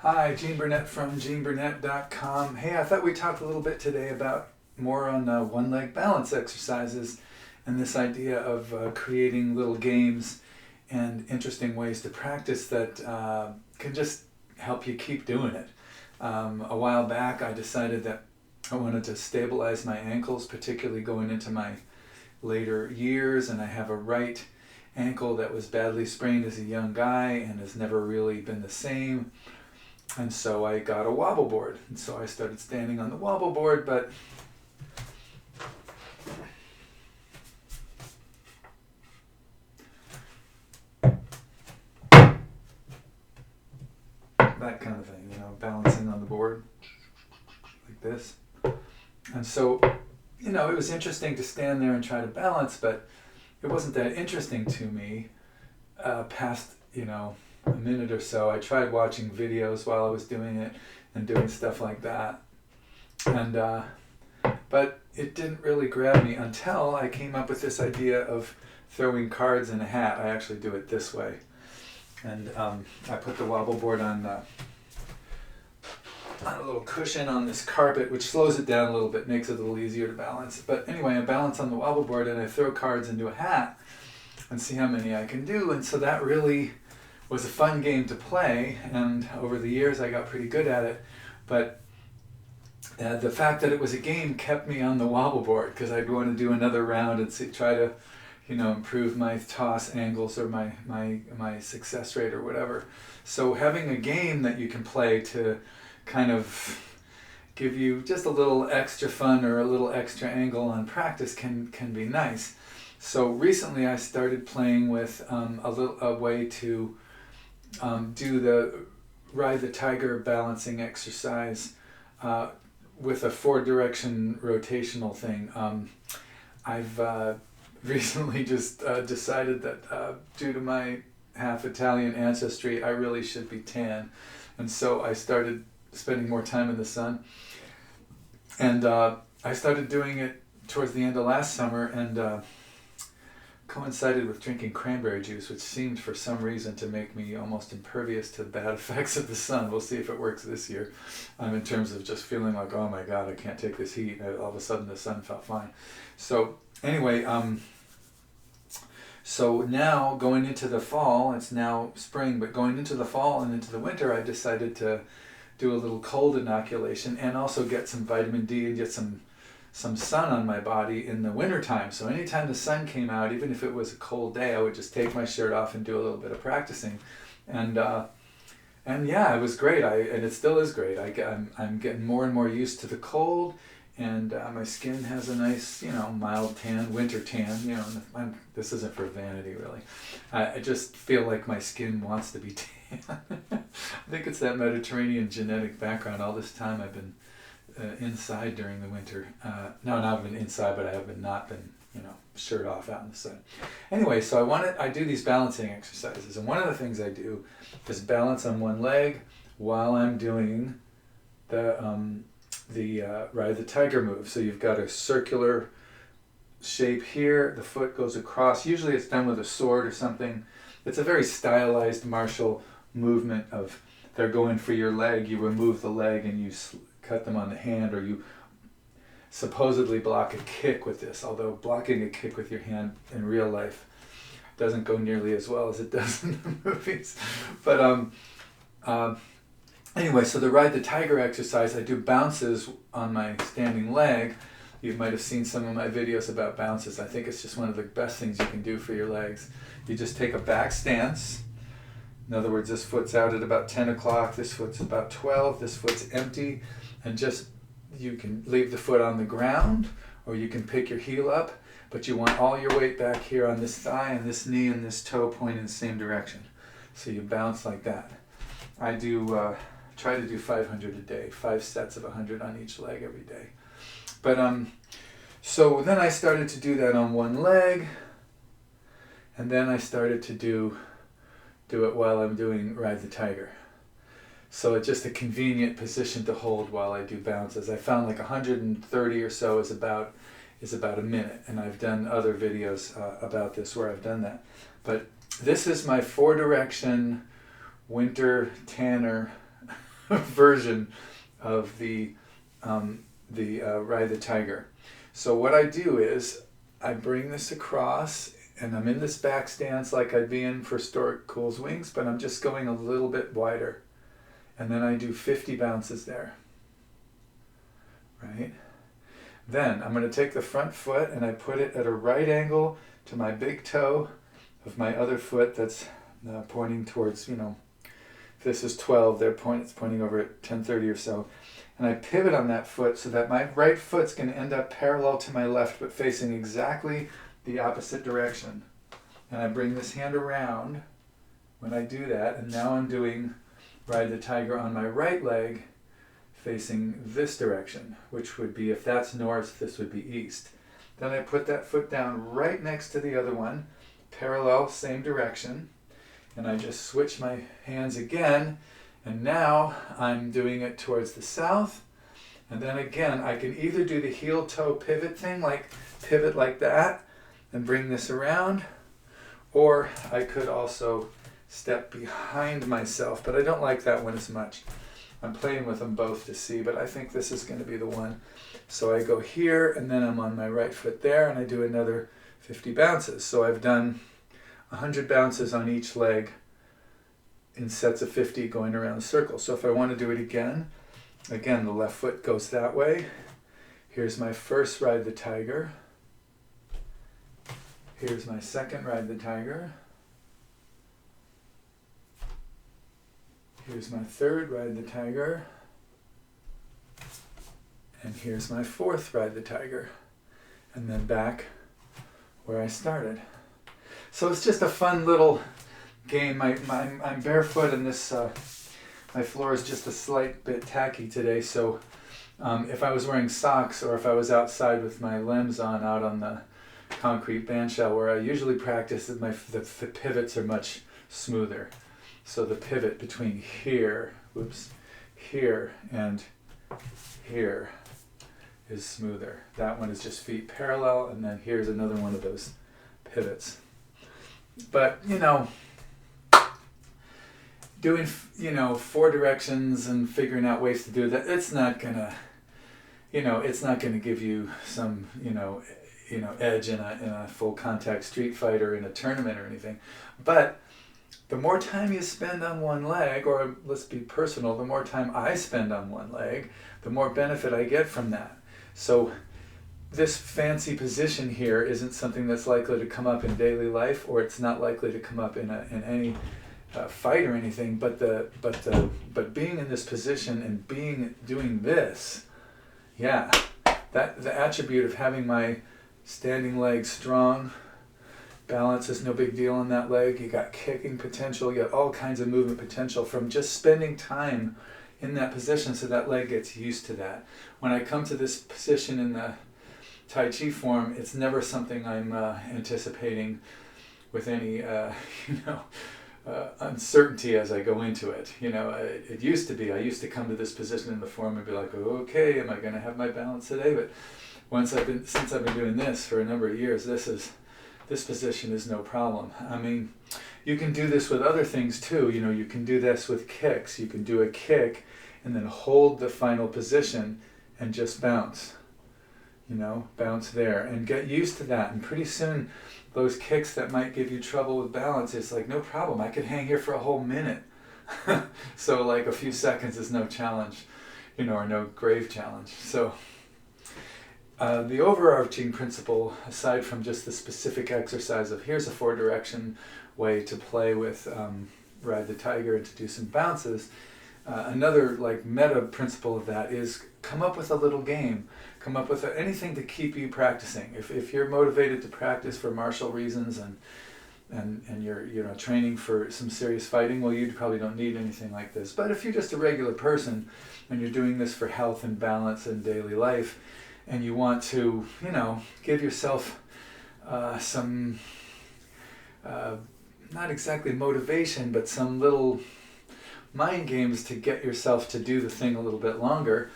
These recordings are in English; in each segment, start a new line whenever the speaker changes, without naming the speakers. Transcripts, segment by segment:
Hi, Gene Burnett from GeneBurnett.com. Hey, I thought we'd talk a little bit today about more on one-leg balance exercises and this idea of creating little games and interesting ways to practice that can just help you keep doing it. A while back, I decided that I wanted to stabilize my ankles, particularly going into my later years, and I have a right ankle that was badly sprained as a young guy and has never really been the same. And so I got a wobble board. And so I started standing on the wobble board, but that kind of thing, balancing on the board like this. And so, it was interesting to stand there and try to balance, but it wasn't that interesting to me past, a minute or so. I tried watching videos while I was doing it and doing stuff like that. And but it didn't really grab me until I came up with this idea of throwing cards in a hat. I actually do it this way. And I put the wobble board on a little cushion on this carpet, which slows it down a little bit, makes it a little easier to balance. But anyway, I balance on the wobble board and I throw cards into a hat and see how many I can do. And so that really was a fun game to play, and over the years I got pretty good at it. But the fact that it was a game kept me on the wobble board because I'd want to do another round and try to, improve my toss angles or my success rate or whatever. So having a game that you can play to kind of give you just a little extra fun or a little extra angle on practice can be nice. So recently I started playing with a way to do the ride the tiger balancing exercise with a 4-direction rotational thing. I've recently just decided that due to my half Italian ancestry, I really should be tan. And so I started spending more time in the sun. And I started doing it towards the end of last summer and coincided with drinking cranberry juice, which seemed for some reason to make me almost impervious to the bad effects of the sun. We'll see if it works this year in terms of just feeling like, oh my God, I can't take this heat. And all of a sudden the sun felt fine. So anyway, so now going into the fall, it's now spring, but going into the fall and into the winter, I decided to do a little cold inoculation and also get some vitamin D and get some sun on my body in the wintertime. So anytime the sun came out, even if it was a cold day, I would just take my shirt off and do a little bit of practicing. And yeah, it was great. And it still is great. I'm getting more and more used to the cold, and my skin has a nice, mild tan, winter tan. This isn't for vanity, really. I just feel like my skin wants to be tan. I think it's that Mediterranean genetic background. All this time I've been inside during the winter. No, not been inside, but I have not been, shirt off out in the sun. Anyway, so I do these balancing exercises, and one of the things I do is balance on one leg while I'm doing the ride the tiger move. So you've got a circular shape here. The foot goes across. Usually it's done with a sword or something. It's a very stylized martial movement of they're going for your leg. You remove the leg and you cut them on the hand, or you supposedly block a kick with this, although blocking a kick with your hand in real life doesn't go nearly as well as it does in the movies. But anyway, so the ride the tiger exercise, I do bounces on my standing leg. You might have seen some of my videos about bounces. I think it's just one of the best things you can do for your legs. You just take a back stance. In other words, this foot's out at about 10 o'clock, this foot's about 12, this foot's empty, and just you can leave the foot on the ground, or you can pick your heel up, but you want all your weight back here on this thigh and this knee and this toe pointing in the same direction. So you bounce like that. I do try to do 500 a day, 5 sets of 100 on each leg every day. But so then I started to do that on one leg, and then I started to do it while I'm doing Ride the Tiger. So it's just a convenient position to hold while I do bounces. I found like 130 or so is about a minute, and I've done other videos about this where I've done that. But this is my 4-direction winter tanner version of the Ride the Tiger. So what I do is I bring this across, and I'm in this back stance like I'd be in for Stork Cool's Wings, but I'm just going a little bit wider. And then I do 50 bounces there, right? Then I'm going to take the front foot and I put it at a right angle to my big toe of my other foot that's pointing towards, if this is 12, it's pointing over at 10:30 or so. And I pivot on that foot so that my right foot's going to end up parallel to my left, but facing exactly the opposite direction. And I bring this hand around when I do that, and now I'm doing Ride the Tiger on my right leg facing this direction, which would be, if that's north, this would be east. Then I put that foot down right next to the other one, parallel, same direction, and I just switch my hands again, and now I'm doing it towards the south. And then again, I can either do the heel-toe pivot thing, like pivot like that, and bring this around, or I could also step behind myself, but I don't like that one as much. I'm playing with them both to see, but I think this is going to be the one. So I go here, and then I'm on my right foot there, and I do another 50 bounces. So I've done 100 bounces on each leg in sets of 50 going around the circle. So if I want to do it again, the left foot goes that way. Here's my first Ride the Tiger. Here's my second Ride the Tiger. Here's my third Ride the Tiger. And here's my fourth Ride the Tiger. And then back where I started. So it's just a fun little game. I'm barefoot, and this my floor is just a slight bit tacky today. So if I was wearing socks, or if I was outside with my limbs on out on the concrete bandshell where I usually practice, the pivots are much smoother. So the pivot between here and here is smoother. That one is just feet parallel, and then here's another one of those pivots. But doing 4 directions and figuring out ways to do that, it's not gonna give you some edge in a full contact street fight or in a tournament or anything. But the more time you spend on one leg, or let's be personal, the more time I spend on one leg, the more benefit I get from that. So this fancy position here isn't something that's likely to come up in daily life, or it's not likely to come up in any fight or anything. But being in this position and doing this, that the attribute of having my standing leg strong. Balance is no big deal on that leg. You got kicking potential. You got all kinds of movement potential from just spending time in that position, so that leg gets used to that. When I come to this position in the Tai Chi form, it's never something I'm anticipating with any uncertainty as I go into it. It used to be. I used to come to this position in the form and be like, okay, am I going to have my balance today? But since I've been doing this for a number of years, this position is no problem. I mean, you can do this with other things too. You can do this with kicks. You can do a kick and then hold the final position and just bounce. Bounce there and get used to that. And pretty soon, those kicks that might give you trouble with balance, it's like, no problem. I could hang here for a whole minute. So like a few seconds is no challenge, or no grave challenge. So the overarching principle, aside from just the specific exercise of here's a 4-direction way to play with Ride the Tiger and to do some bounces, another like meta principle of that is come up with a little game. Come up with anything to keep you practicing. If you're motivated to practice for martial reasons and you're training for some serious fighting, well, you probably don't need anything like this. But if you're just a regular person and you're doing this for health and balance in daily life, and you want to, give yourself some, not exactly motivation, but some little mind games to get yourself to do the thing a little bit longer,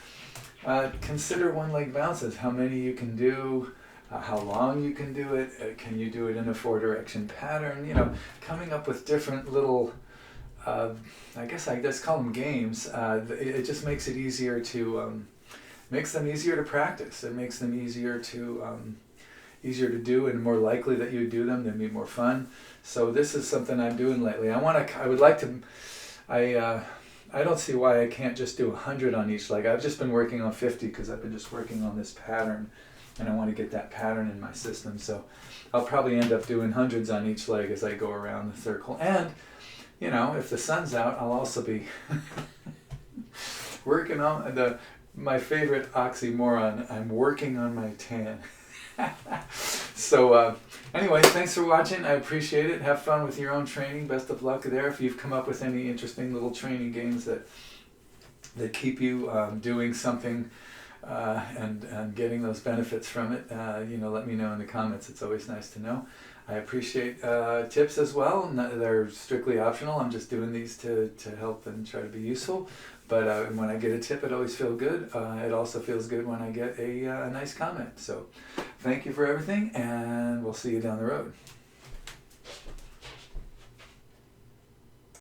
consider one-leg bounces. How many you can do, how long you can do it, can you do it in a 4-direction pattern, coming up with different little I guess I just call them games. It just makes it easier to makes them easier to practice. It makes them easier to do, and more likely that you do them. They'd be more fun. So this is something I'm doing lately. I would like to. I don't see why I can't just do 100 on each leg. I've just been working on 50 because I've been just working on this pattern, and I want to get that pattern in my system. So I'll probably end up doing hundreds on each leg as I go around the circle. And you know, if the sun's out, I'll also be working on my favorite oxymoron. I'm working on my tan. So anyway, thanks for watching. I appreciate it. Have fun with your own training. Best of luck there. If you've come up with any interesting little training games that keep you doing something and getting those benefits from it, let me know in the comments. It's always nice to know. I appreciate tips as well. They're strictly optional. I'm just doing these to help and try to be useful. But when I get a tip, it always feels good. It also feels good when I get a nice comment. So thank you for everything, and we'll see you down the road.